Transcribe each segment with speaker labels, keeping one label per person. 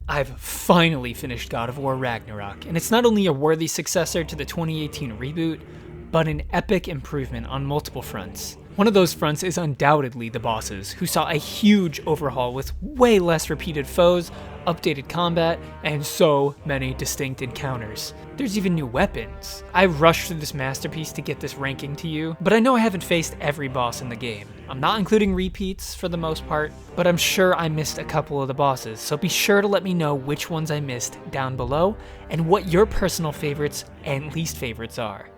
Speaker 1: I've finally finished God of War Ragnarok, and it's not only a worthy successor to the 2018 reboot, but an epic improvement on multiple fronts. One of those fronts is undoubtedly the bosses, who saw a huge overhaul with way less repeated foes, updated combat, and so many distinct encounters. There's even new weapons. I rushed through this masterpiece to get this ranking to you, but I know I haven't faced every boss in the game. I'm not including repeats for the most part, but I'm sure I missed a couple of the bosses, so be sure to let me know which ones I missed down below, and what your personal favorites and least favorites are.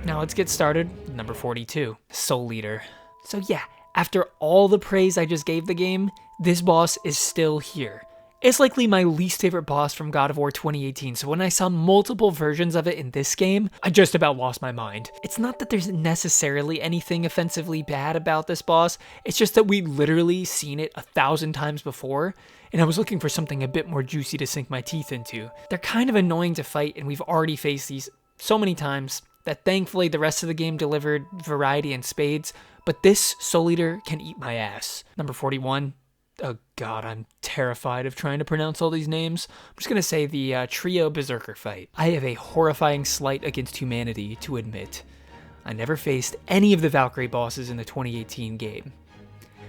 Speaker 1: Now let's get started. Number 42, Soul Eater. So yeah, after all the praise I just gave the game, this boss is still here. It's likely my least favorite boss from God of War 2018, so when I saw multiple versions of it in this game, I just about lost my mind. It's not that there's necessarily anything offensively bad about this boss, it's just that we literally seen it 1,000 times before, and I was looking for something a bit more juicy to sink my teeth into. They're kind of annoying to fight, and we've already faced these so many times that thankfully the rest of the game delivered variety in spades, but this Soul Eater can eat my ass. Number 41. Oh god, I'm terrified of trying to pronounce all these names. I'm just gonna say the trio Berserker fight. I have a horrifying slight against humanity to admit. I never faced any of the Valkyrie bosses in the 2018 game.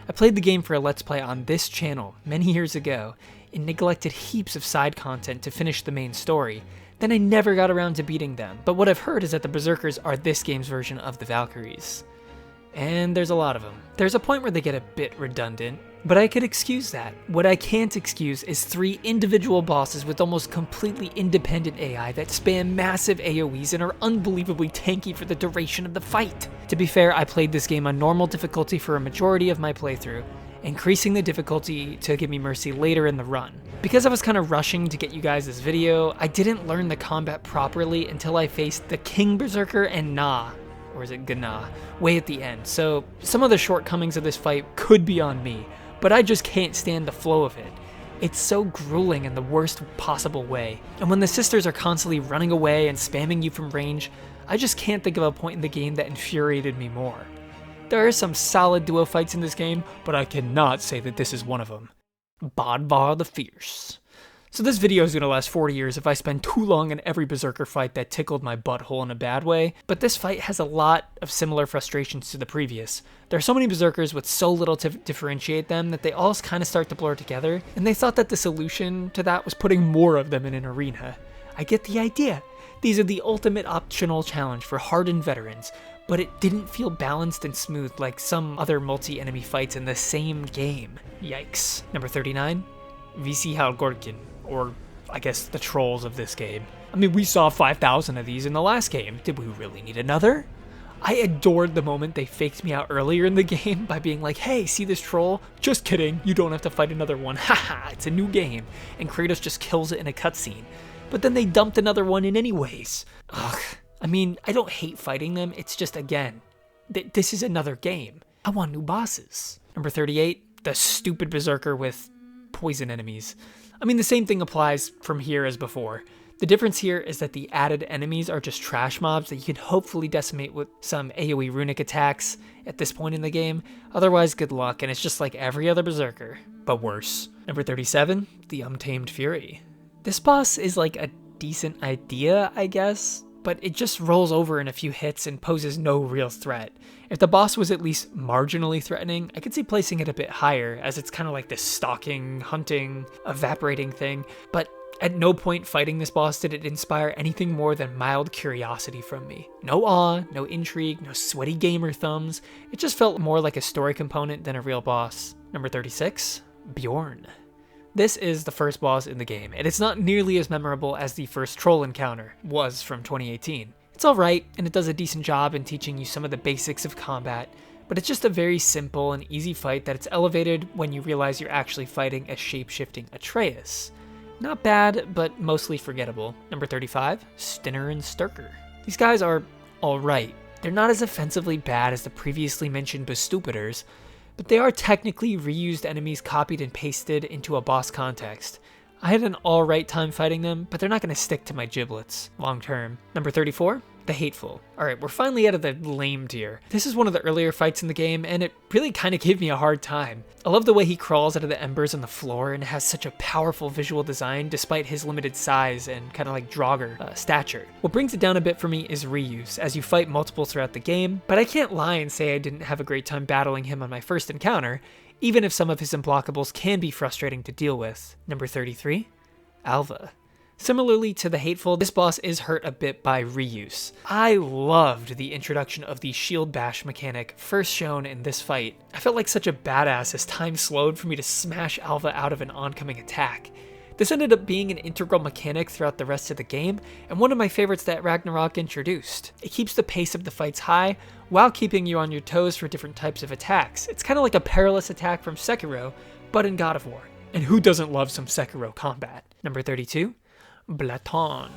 Speaker 1: I played the game for a Let's Play on this channel many years ago and neglected heaps of side content to finish the main story. Then I never got around to beating them, but what I've heard is that the Berserkers are this game's version of the Valkyries. And there's a lot of them. There's a point where they get a bit redundant, but I could excuse that. What I can't excuse is 3 individual bosses with almost completely independent AI that spam massive AoEs and are unbelievably tanky for the duration of the fight. To be fair, I played this game on normal difficulty for a majority of my playthrough, increasing the difficulty to give me mercy later in the run. Because I was kind of rushing to get you guys this video, I didn't learn the combat properly until I faced the King Berserker and Na, or is it Gna, way at the end. So some of the shortcomings of this fight could be on me, but I just can't stand the flow of it. It's so grueling in the worst possible way. And when the sisters are constantly running away and spamming you from range, I just can't think of a point in the game that infuriated me more. There are some solid duo fights in this game, but I cannot say that this is one of them. Bodvar the Fierce. So this video is going to last 40 years if I spend too long in every Berserker fight that tickled my butthole in a bad way, but this fight has a lot of similar frustrations to the previous. There are so many Berserkers with so little to differentiate them that they all kind of start to blur together, and they thought that the solution to that was putting more of them in an arena. I get the idea. These are the ultimate optional challenge for hardened veterans, but it didn't feel balanced and smooth like some other multi-enemy fights in the same game. Yikes. Number 39, VC Halgorkin, or I guess the trolls of this game. I mean, we saw 5,000 of these in the last game. Did we really need another? I adored the moment they faked me out earlier in the game by being like, hey, see this troll? Just kidding, you don't have to fight another one. Haha, it's a new game. And Kratos just kills it in a cutscene. But then they dumped another one in anyways. Ugh. I mean, I don't hate fighting them, it's just, again, this is another game. I want new bosses. Number 38, the stupid Berserker with poison enemies. I mean, the same thing applies from here as before. The difference here is that the added enemies are just trash mobs that you can hopefully decimate with some AoE runic attacks at this point in the game. Otherwise, good luck, and it's just like every other Berserker, but worse. Number 37, the Untamed Fury. This boss is like a decent idea, I guess, but it just rolls over in a few hits and poses no real threat. If the boss was at least marginally threatening, I could see placing it a bit higher, as it's kind of like this stalking, hunting, evaporating thing, but at no point fighting this boss did it inspire anything more than mild curiosity from me. No awe, no intrigue, no sweaty gamer thumbs, it just felt more like a story component than a real boss. Number 36, Bjorn. This is the first boss in the game, and it's not nearly as memorable as the first troll encounter was from 2018. It's alright, and it does a decent job in teaching you some of the basics of combat, but it's just a very simple and easy fight that it's elevated when you realize you're actually fighting a shape-shifting Atreus. Not bad, but mostly forgettable. Number 35, Stinnr Sterkr. These guys are alright. They're not as offensively bad as the previously mentioned Bestupiders, but they are technically reused enemies copied and pasted into a boss context. I had an alright time fighting them, but they're not going to stick to my giblets long term. Number 34, The Hateful. Alright, we're finally out of the lame tier. This is one of the earlier fights in the game, and it really kind of gave me a hard time. I love the way he crawls out of the embers on the floor and has such a powerful visual design despite his limited size and kind of like Draugr stature. What brings it down a bit for me is reuse, as you fight multiple throughout the game, but I can't lie and say I didn't have a great time battling him on my first encounter, even if some of his unblockables can be frustrating to deal with. Number 33, Alva. Similarly to the Hateful, this boss is hurt a bit by reuse. I loved the introduction of the shield bash mechanic first shown in this fight. I felt like such a badass as time slowed for me to smash Alva out of an oncoming attack. This ended up being an integral mechanic throughout the rest of the game, and one of my favorites that Ragnarok introduced. It keeps the pace of the fights high, while keeping you on your toes for different types of attacks. It's kind of like a perilous attack from Sekiro, but in God of War. And who doesn't love some Sekiro combat? Number 32, Blatonn.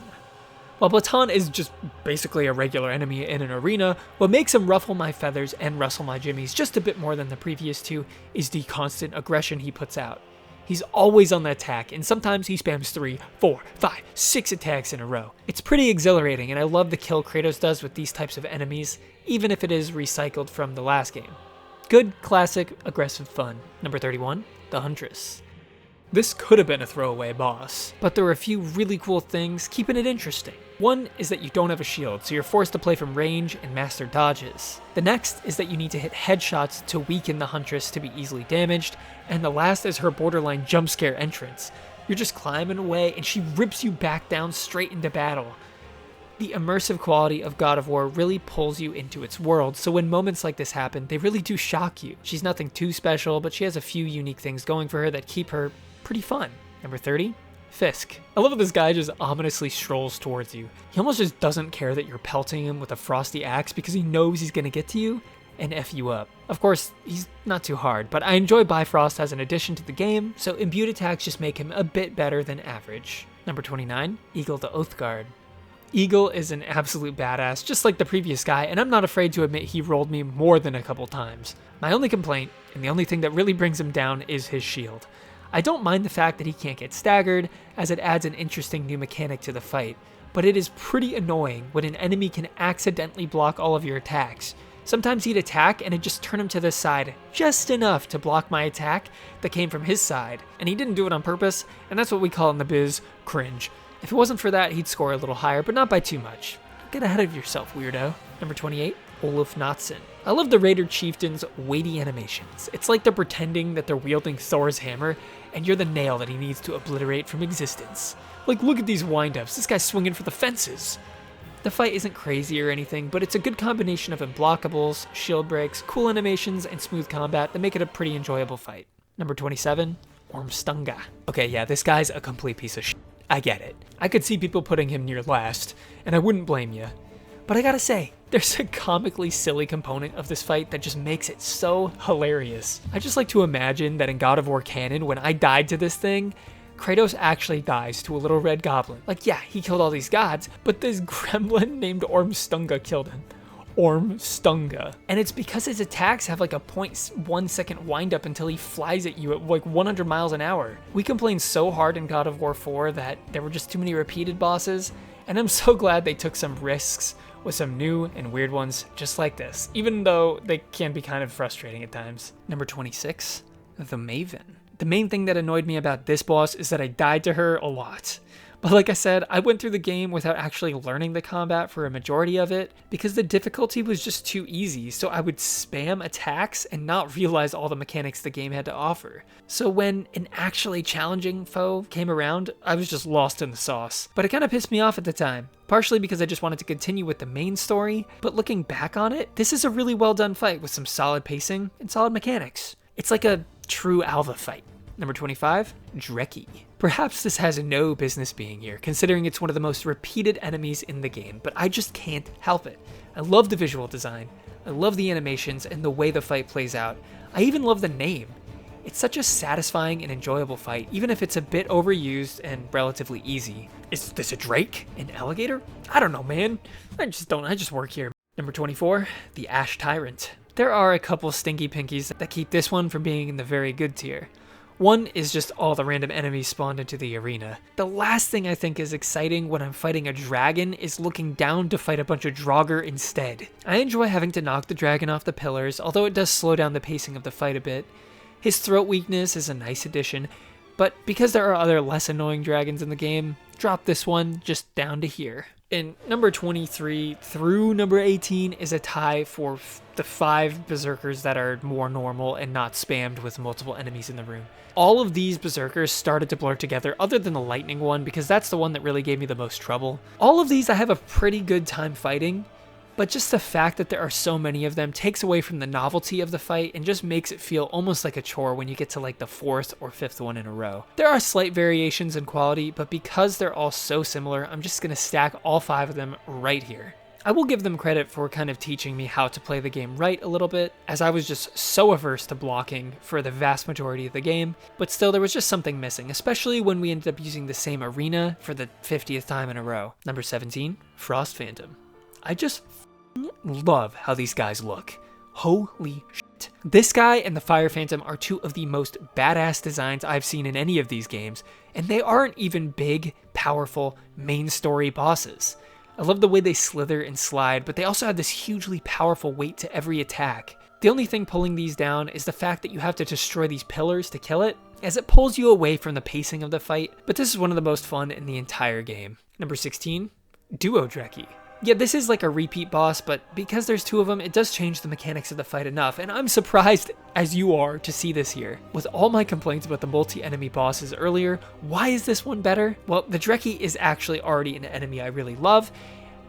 Speaker 1: While Blatonn is just basically a regular enemy in an arena, what makes him ruffle my feathers and rustle my jimmies just a bit more than the previous two is the constant aggression he puts out. He's always on the attack, and sometimes he spams 3, 4, 5, 6 attacks in a row. It's pretty exhilarating, and I love the kill Kratos does with these types of enemies, even if it is recycled from the last game. Good, classic, aggressive fun. Number 31, the Huntress. This could have been a throwaway boss, but there were a few really cool things keeping it interesting. One is that you don't have a shield, so you're forced to play from range and master dodges. The next is that you need to hit headshots to weaken the Huntress to be easily damaged, and the last is her borderline jump scare entrance. You're just climbing away and she rips you back down straight into battle. The immersive quality of God of War really pulls you into its world, so when moments like this happen, they really do shock you. She's nothing too special, but she has a few unique things going for her that keep her pretty fun. Number 30, Fiske. I love how this guy just ominously strolls towards you. He almost just doesn't care that you're pelting him with a frosty axe because he knows he's gonna get to you and F you up. Of course, he's not too hard, but I enjoy Bifrost as an addition to the game, so imbued attacks just make him a bit better than average. Number 29, Egil the Oathguard. Egil is an absolute badass, just like the previous guy, and I'm not afraid to admit he rolled me more than a couple times. My only complaint, and the only thing that really brings him down, is his shield. I don't mind the fact that he can't get staggered, as it adds an interesting new mechanic to the fight, but it is pretty annoying when an enemy can accidentally block all of your attacks. Sometimes he'd attack and it'd just turn him to this side, just enough to block my attack that came from his side, and he didn't do it on purpose, and that's what we call in the biz, cringe. If it wasn't for that, he'd score a little higher, but not by too much. Get ahead of yourself, weirdo. Number 28, Oluf Nautson. I love the Raider Chieftain's weighty animations. It's like they're pretending that they're wielding Thor's hammer, and you're the nail that he needs to obliterate from existence. Like, look at these windups. This guy's swinging for the fences. The fight isn't crazy or anything, but it's a good combination of unblockables, shield breaks, cool animations, and smooth combat that make it a pretty enjoyable fight. Number 27, Ormstunga. Okay, yeah, this guy's a complete piece of shit. I get it. I could see people putting him near last, and I wouldn't blame you. But I gotta say, there's a comically silly component of this fight that just makes it so hilarious. I just like to imagine that in God of War canon, when I died to this thing, Kratos actually dies to a little red goblin. Like, yeah, he killed all these gods, but this gremlin named Ormstunga killed him. Ormstunga. And it's because his attacks have like a 0.1 second wind up until he flies at you at like 100 miles an hour. We complained so hard in God of War 4 that there were just too many repeated bosses, and I'm so glad they took some risks with some new and weird ones just like this, even though they can be kind of frustrating at times. Number 26, the Maven. The main thing that annoyed me about this boss is that I died to her a lot. But like I said, I went through the game without actually learning the combat for a majority of it because the difficulty was just too easy, so I would spam attacks and not realize all the mechanics the game had to offer. So when an actually challenging foe came around, I was just lost in the sauce. But it kind of pissed me off at the time, partially because I just wanted to continue with the main story, but looking back on it, this is a really well done fight with some solid pacing and solid mechanics. It's like a true Alva fight. Number 25, Dreki. Perhaps this has no business being here, considering it's one of the most repeated enemies in the game, but I just can't help it. I love the visual design, I love the animations and the way the fight plays out. I even love the name. It's such a satisfying and enjoyable fight, even if it's a bit overused and relatively easy. Is this a Drake? An alligator? I don't know, man. I just work here. Number 24, the Ash Tyrant. There are a couple stinky pinkies that keep this one from being in the very good tier. One is just all the random enemies spawned into the arena. The last thing I think is exciting when I'm fighting a dragon is looking down to fight a bunch of Draugr instead. I enjoy having to knock the dragon off the pillars, although it does slow down the pacing of the fight a bit. His throat weakness is a nice addition, but because there are other less annoying dragons in the game, drop this one just down to here. And number 23 through number 18 is a tie for the 5 Berserkers that are more normal and not spammed with multiple enemies in the room. All of these Berserkers started to blur together other than the lightning one because that's the one that really gave me the most trouble. All of these I have a pretty good time fighting, but just the fact that there are so many of them takes away from the novelty of the fight and just makes it feel almost like a chore when you get to like the 4th or 5th one in a row. There are slight variations in quality, but because they're all so similar, I'm just going to stack all 5 of them right here. I will give them credit for kind of teaching me how to play the game right a little bit, as I was just so averse to blocking for the vast majority of the game, but still there was just something missing, especially when we ended up using the same arena for the 50th time in a row. Number 17, Frost Phantom. I just love how these guys look. Holy shit. This guy and the Fire Phantom are 2 of the most badass designs I've seen in any of these games, and they aren't even big, powerful, main story bosses. I love the way they slither and slide, but they also have this hugely powerful weight to every attack. The only thing pulling these down is the fact that you have to destroy these pillars to kill it, as it pulls you away from the pacing of the fight, but this is one of the most fun in the entire game. Number 16, Duo Dreki. Yeah, this is like a repeat boss, but because there's 2 of them, it does change the mechanics of the fight enough, and I'm surprised, as you are, to see this here. With all my complaints about the multi-enemy bosses earlier, why is this one better? Well, the Dreki is actually already an enemy I really love,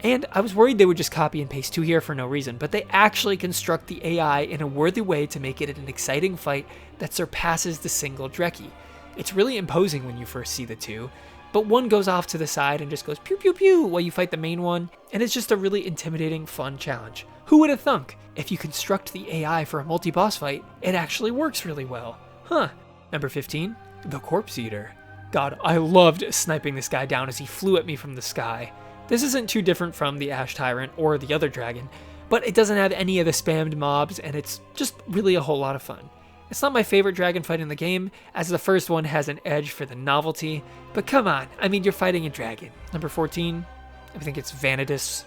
Speaker 1: and I was worried they would just copy and paste 2 here for no reason, but they actually construct the AI in a worthy way to make it an exciting fight that surpasses the single Dreki. It's really imposing when you first see the 2, but one goes off to the side and just goes pew pew pew while you fight the main one, and it's just a really intimidating, fun challenge. Who would have thunk? If you construct the AI for a multi-boss fight, it actually works really well. Huh. Number 15, the Corpse Eater. God, I loved sniping this guy down as he flew at me from the sky. This isn't too different from the Ash Tyrant or the other dragon, but it doesn't have any of the spammed mobs, and it's just really a whole lot of fun. It's not my favorite dragon fight in the game, as the first one has an edge for the novelty, but come on, I mean, you're fighting a dragon. Number 14, I think it's Vanadis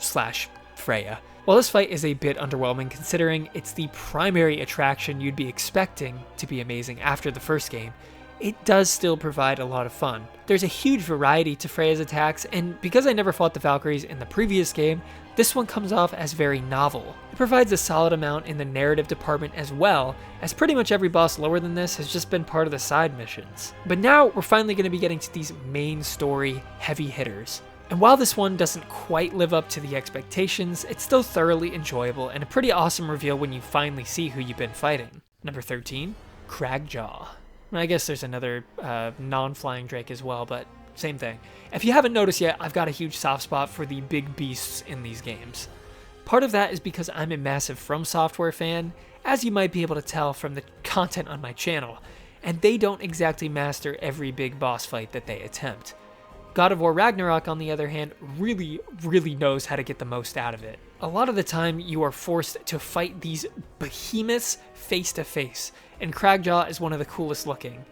Speaker 1: / Freya. While this fight is a bit underwhelming considering it's the primary attraction you'd be expecting to be amazing after the first game, it does still provide a lot of fun. There's a huge variety to Freya's attacks, and because I never fought the Valkyries in the previous game, this one comes off as very novel. It provides a solid amount in the narrative department as well, as pretty much every boss lower than this has just been part of the side missions. But now we're finally going to be getting to these main story heavy hitters. And while this one doesn't quite live up to the expectations, it's still thoroughly enjoyable and a pretty awesome reveal when you finally see who you've been fighting. Number 13, Crag Jaw. I guess there's another non-flying Drake as well, but same thing. If you haven't noticed yet, I've got a huge soft spot for the big beasts in these games. Part of that is because I'm a massive From Software fan, as you might be able to tell from the content on my channel, and they don't exactly master every big boss fight that they attempt. God of War Ragnarok, on the other hand, really knows how to get the most out of it. A lot of the time, you are forced to fight these behemoths face to face, and Crag Jaw is one of the coolest looking.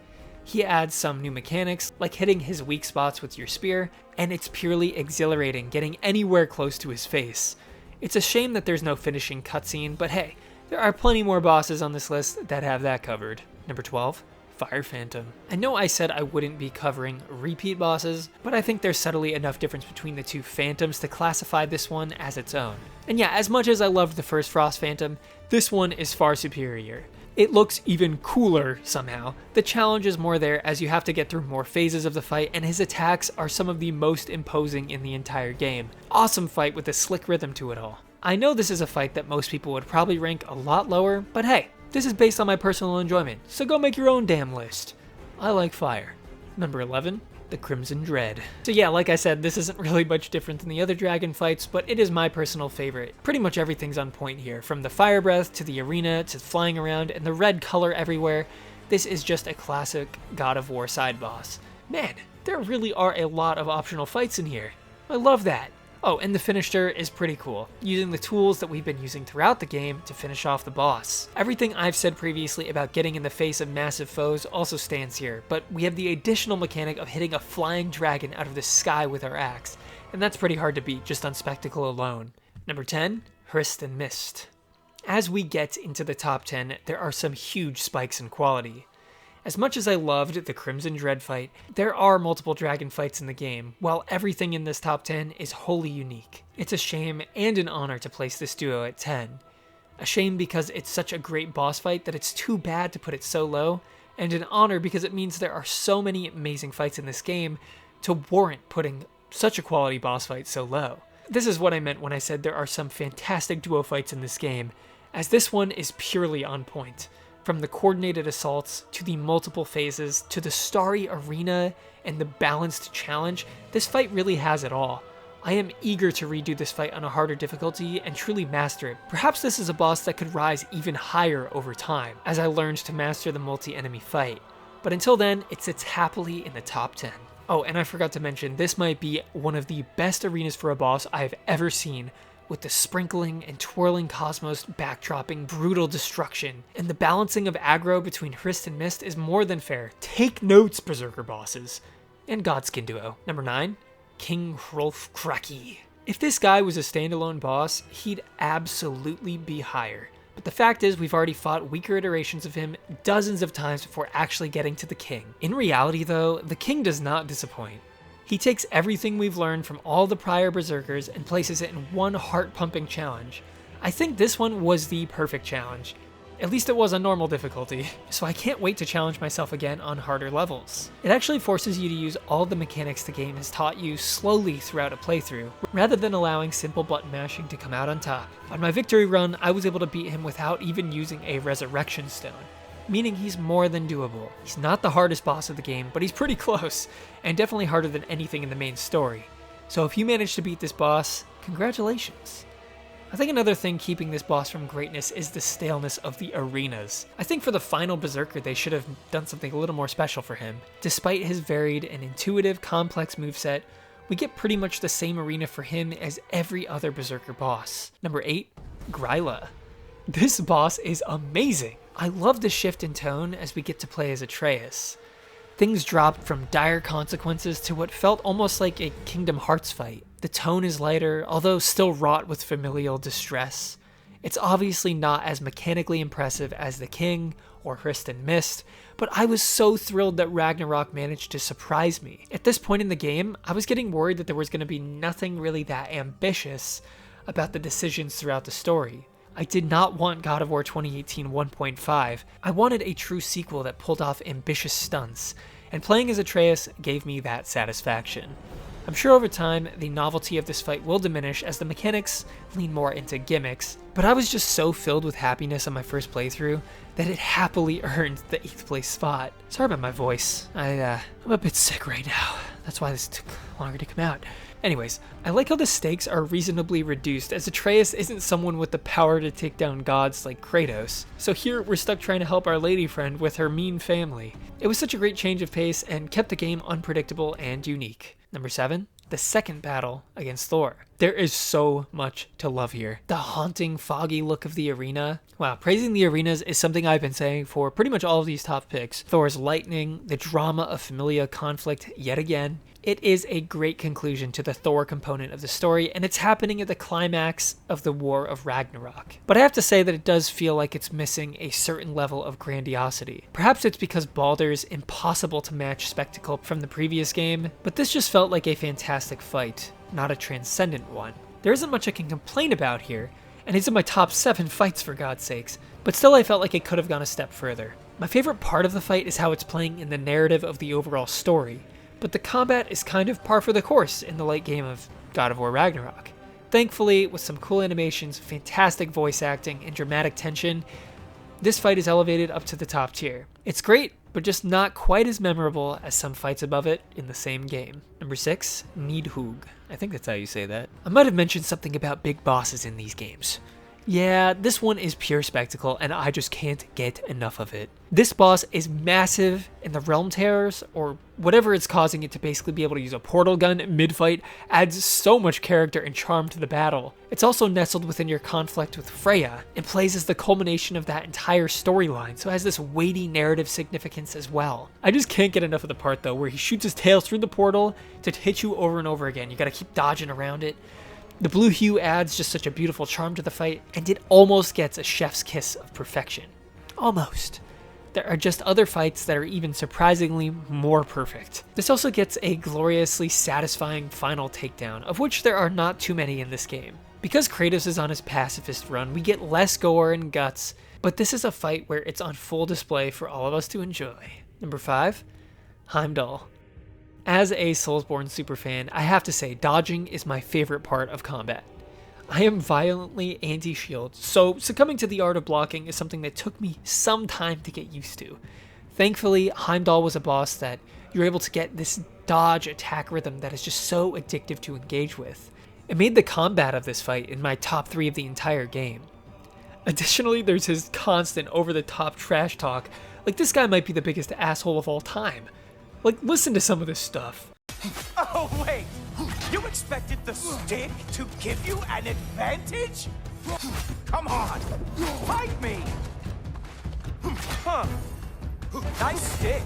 Speaker 1: He adds some new mechanics, like hitting his weak spots with your spear, and it's purely exhilarating getting anywhere close to his face. It's a shame that there's no finishing cutscene, but hey, there are plenty more bosses on this list that have that covered. Number 12, Fire Phantom. I know I said I wouldn't be covering repeat bosses, but I think there's subtly enough difference between the 2 Phantoms to classify this one as its own. And yeah, as much as I loved the first Frost Phantom, this one is far superior. It looks even cooler somehow. The challenge is more there as you have to get through more phases of the fight, and his attacks are some of the most imposing in the entire game. Awesome fight with a slick rhythm to it all. I know this is a fight that most people would probably rank a lot lower, but hey, this is based on my personal enjoyment, so go make your own damn list. I like fire. Number 11, the Crimson Dread. So yeah, like I said, this isn't really much different than the other dragon fights, but it is my personal favorite. Pretty much everything's on point here, from the fire breath to the arena to flying around and the red color everywhere. This is just a classic God of War side boss. Man, there really are a lot of optional fights in here. I love that. Oh, and the finisher is pretty cool, using the tools that we've been using throughout the game to finish off the boss. Everything I've said previously about getting in the face of massive foes also stands here, but we have the additional mechanic of hitting a flying dragon out of the sky with our axe, and that's pretty hard to beat just on spectacle alone. Number 10, Hrist and Mist. As we get into the top 10, there are some huge spikes in quality. As much as I loved the Crimson Dread fight, there are multiple dragon fights in the game, while everything in this top 10 is wholly unique. It's a shame and an honor to place this duo at 10. A shame because it's such a great boss fight that it's too bad to put it so low, and an honor because it means there are so many amazing fights in this game to warrant putting such a quality boss fight so low. This is what I meant when I said there are some fantastic duo fights in this game, as this one is purely on point. From the coordinated assaults, to the multiple phases, to the starry arena, and the balanced challenge, this fight really has it all. I am eager to redo this fight on a harder difficulty and truly master it. Perhaps this is a boss that could rise even higher over time, as I learned to master the multi-enemy fight. But until then, it sits happily in the top 10. Oh, and I forgot to mention, this might be one of the best arenas for a boss I have ever seen, with the sprinkling and twirling cosmos backdropping brutal destruction, and the balancing of aggro between Hrist and Mist is more than fair. Take notes, Berserker bosses. And Godskin duo. Number 9, King Hrolf Kraki. If this guy was a standalone boss, he'd absolutely be higher. But the fact is, we've already fought weaker iterations of him dozens of times before actually getting to the King. In reality though, the King does not disappoint. He takes everything we've learned from all the prior Berserkers and places it in one heart-pumping challenge. I think this one was the perfect challenge. At least it was on normal difficulty, so I can't wait to challenge myself again on harder levels. It actually forces you to use all the mechanics the game has taught you slowly throughout a playthrough, rather than allowing simple button mashing to come out on top. On my victory run, I was able to beat him without even using a resurrection stone, meaning he's more than doable. He's not the hardest boss of the game, but he's pretty close, and definitely harder than anything in the main story. So if you manage to beat this boss, congratulations. I think another thing keeping this boss from greatness is the staleness of the arenas. I think for the final Berserker they should have done something a little more special for him. Despite his varied and intuitive complex moveset, we get pretty much the same arena for him as every other Berserker boss. Number 8, Gryla. This boss is amazing. I love the shift in tone as we get to play as Atreus. Things dropped from dire consequences to what felt almost like a Kingdom Hearts fight. The tone is lighter, although still wrought with familial distress. It's obviously not as mechanically impressive as the King or Hrist and Mist, but I was so thrilled that Ragnarok managed to surprise me. At this point in the game, I was getting worried that there was going to be nothing really that ambitious about the decisions throughout the story. I did not want God of War 2018 1.5. I wanted a true sequel that pulled off ambitious stunts, and playing as Atreus gave me that satisfaction. I'm sure over time, the novelty of this fight will diminish as the mechanics lean more into gimmicks, but I was just so filled with happiness on my first playthrough that it happily earned the 8th place spot. Sorry about my voice. I'm a bit sick right now. That's why this took longer to come out. Anyways, I like how the stakes are reasonably reduced, as Atreus isn't someone with the power to take down gods like Kratos. So here, we're stuck trying to help our lady friend with her mean family. It was such a great change of pace and kept the game unpredictable and unique. Number 7, the second battle against Thor. There is so much to love here. The haunting, foggy look of the arena. Wow, praising the arenas is something I've been saying for pretty much all of these top picks. Thor's lightning, the drama of familial conflict yet again. It is a great conclusion to the Thor component of the story, and it's happening at the climax of the War of Ragnarok. But I have to say that it does feel like it's missing a certain level of grandiosity. Perhaps it's because Baldur's impossible to match spectacle from the previous game, but this just felt like a fantastic fight, not a transcendent one. There isn't much I can complain about here, and it's in my top 7 fights for God's sakes, but still I felt like it could have gone a step further. My favorite part of the fight is how it's playing in the narrative of the overall story, but the combat is kind of par for the course in the late game of God of War Ragnarok. Thankfully, with some cool animations, fantastic voice acting, and dramatic tension, this fight is elevated up to the top tier. It's great, but just not quite as memorable as some fights above it in the same game. Number 6, Nidhogg. I think that's how you say that. I might have mentioned something about big bosses in these games. Yeah, this one is pure spectacle, and I just can't get enough of it. This boss is massive, and the Realm Tears, or whatever it's causing it to basically be able to use a portal gun mid-fight, adds so much character and charm to the battle. It's also nestled within your conflict with Freya, and plays as the culmination of that entire storyline, so it has this weighty narrative significance as well. I just can't get enough of the part though, where he shoots his tail through the portal to hit you over and over again. You gotta keep dodging around it. The blue hue adds just such a beautiful charm to the fight, and it almost gets a chef's kiss of perfection. Almost. There are just other fights that are even surprisingly more perfect. This also gets a gloriously satisfying final takedown, of which there are not too many in this game. Because Kratos is on his pacifist run, we get less gore and guts, but this is a fight where it's on full display for all of us to enjoy. Number 5, Heimdall. As a Soulsborne superfan, I have to say dodging is my favorite part of combat. I am violently anti-shield, so succumbing to the art of blocking is something that took me some time to get used to. Thankfully, Heimdall was a boss that you're able to get this dodge attack rhythm that is just so addictive to engage with. It made the combat of this fight in my top 3 of the entire game. Additionally, there's his constant over-the-top trash talk, like this guy might be the biggest asshole of all time. Like, listen to some of this stuff.
Speaker 2: Oh, wait! You expected the stick to give you an advantage? Come on! Fight me! Huh. Nice stick.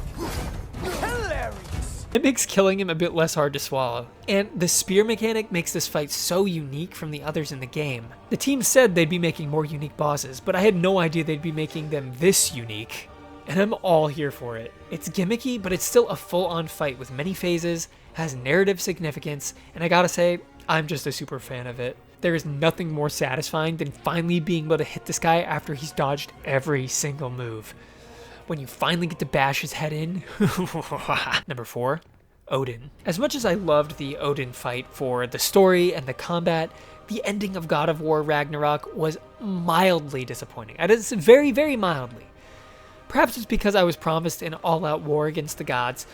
Speaker 2: Hilarious!
Speaker 1: It makes killing him a bit less hard to swallow. And the spear mechanic makes this fight so unique from the others in the game. The team said they'd be making more unique bosses, but I had no idea they'd be making them this unique. And I'm all here for it. It's gimmicky, but it's still a full-on fight with many phases, has narrative significance, and I gotta say, I'm just a super fan of it. There is nothing more satisfying than finally being able to hit this guy after he's dodged every single move. When you finally get to bash his head in. Number 4, Odin. As much as I loved the Odin fight for the story and the combat, the ending of God of War Ragnarok was mildly disappointing. It's very, very mildly. Perhaps it's because I was promised an all-out war against the gods,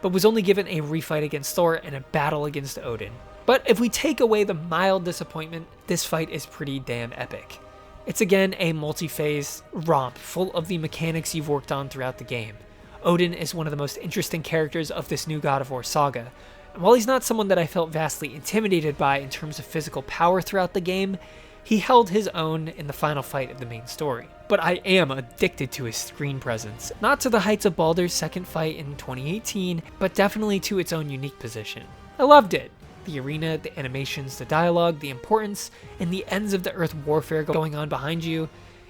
Speaker 1: but was only given a refight against Thor and a battle against Odin. But if we take away the mild disappointment, this fight is pretty damn epic. It's again a multi-phase romp full of the mechanics you've worked on throughout the game. Odin is one of the most interesting characters of this new God of War saga, and while he's not someone that I felt vastly intimidated by in terms of physical power throughout the game, he held his own in the final fight of the main story. But I am addicted to his screen presence. Not to the heights of Baldur's second fight in 2018, but definitely to its own unique position. I loved it. The arena, the animations, the dialogue, the importance, and the ends of the earth warfare going on behind you.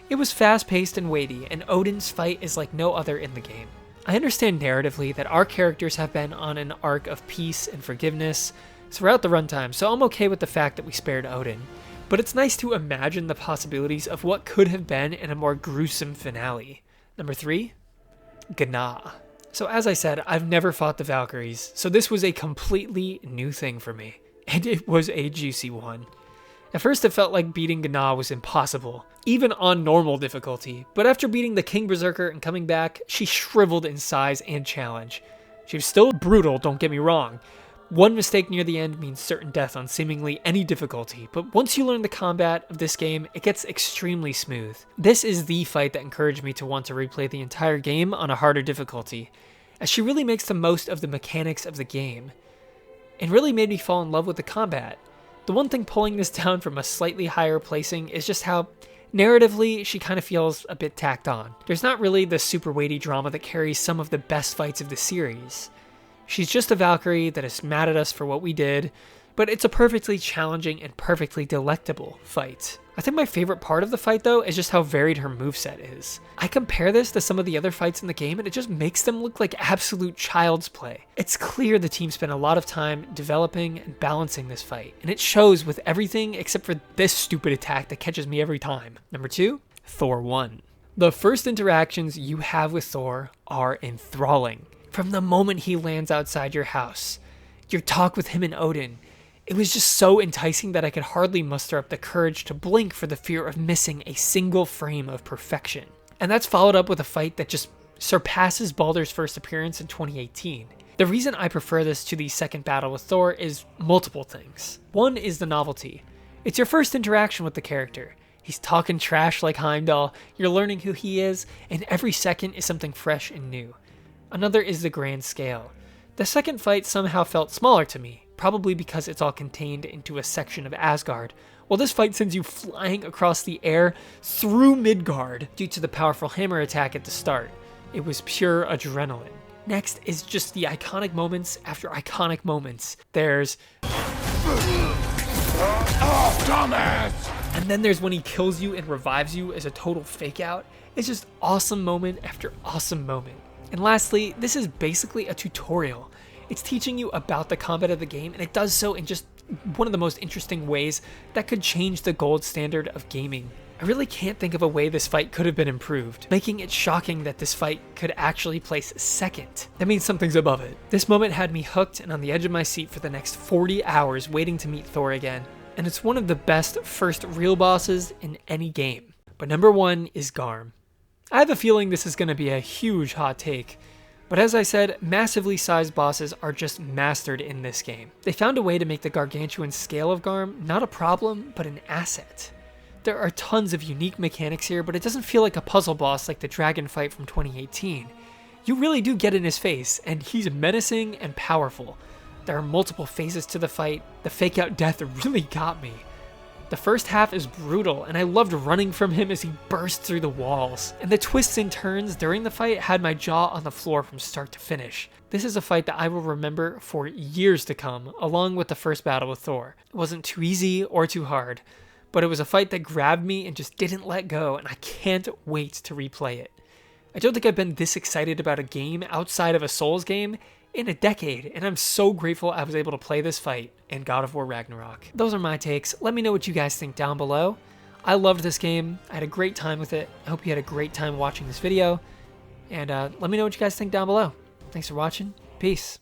Speaker 1: It was fast-paced and weighty, and Odin's fight is like no other in the game. I understand narratively that our characters have been on an arc of peace and forgiveness throughout the runtime, so I'm okay with the fact that we spared Odin. But it's nice to imagine the possibilities of what could have been in a more gruesome finale. Number 3, Gná. So as I said, I've never fought the Valkyries, so this was a completely new thing for me, and it was a juicy one. At first it felt like beating Gná was impossible, even on normal difficulty, but after beating the King Berserker and coming back, she shriveled in size and challenge. She was still brutal, don't get me wrong. One mistake near the end means certain death on seemingly any difficulty, but once you learn the combat of this game, it gets extremely smooth. This is the fight that encouraged me to want to replay the entire game on a harder difficulty, as she really makes the most of the mechanics of the game, and really made me fall in love with the combat. The one thing pulling this down from a slightly higher placing is just how, narratively, she kind of feels a bit tacked on. There's not really the super weighty drama that carries some of the best fights of the series. She's just a Valkyrie that is mad at us for what we did, but it's a perfectly challenging and perfectly delectable fight. I think my favorite part of the fight though is just how varied her moveset is. I compare this to some of the other fights in the game and it just makes them look like absolute child's play. It's clear the team spent a lot of time developing and balancing this fight, and it shows with everything except for this stupid attack that catches me every time. Number 2, Thor 1. The first interactions you have with Thor are enthralling. From the moment he lands outside your house, your talk with him and Odin, it was just so enticing that I could hardly muster up the courage to blink for the fear of missing a single frame of perfection. And that's followed up with a fight that just surpasses Baldur's first appearance in 2018. The reason I prefer this to the second battle with Thor is multiple things. One is the novelty. It's your first interaction with the character, He's talking trash like Heimdall, you're learning who he is, and every second is something fresh and new. Another is the grand scale. The second fight somehow felt smaller to me, probably because it's all contained into a section of Asgard, while this fight sends you flying across the air through Midgard due to the powerful hammer attack at the start. It was pure adrenaline. Next is just the iconic moments after iconic moments. There's...
Speaker 2: Oh, dumbass!
Speaker 1: And then there's when he kills you and revives you as a total fake out. It's just awesome moment after awesome moment. And lastly, this is basically a tutorial. It's teaching you about the combat of the game, and it does so in just one of the most interesting ways that could change the gold standard of gaming. I really can't think of a way this fight could have been improved, making it shocking that this fight could actually place second. That means something's above it. This moment had me hooked and on the edge of my seat for the next 40 hours waiting to meet Thor again, and it's one of the best first real bosses in any game. But number one is Garm. I have a feeling this is going to be a huge hot take, but as I said, massively sized bosses are just mastered in this game. They found a way to make the gargantuan scale of Garm not a problem, but an asset. There are tons of unique mechanics here, but it doesn't feel like a puzzle boss like the dragon fight from 2018. You really do get in his face, and he's menacing and powerful. There are multiple phases to the fight. The fake out death really got me. The first half is brutal, and I loved running from him as he burst through the walls. And the twists and turns during the fight had my jaw on the floor from start to finish. This is a fight that I will remember for years to come, along with the first battle with Thor. It wasn't too easy or too hard, but it was a fight that grabbed me and just didn't let go, and I can't wait to replay it. I don't think I've been this excited about a game outside of a Souls game in a decade, and I'm so grateful I was able to play this fight in God of War Ragnarok. Those are my takes. Let me know what you guys think down below. I loved this game. I had a great time with it. I hope you had a great time watching this video, and let me know what you guys think down below. Thanks for watching. Peace.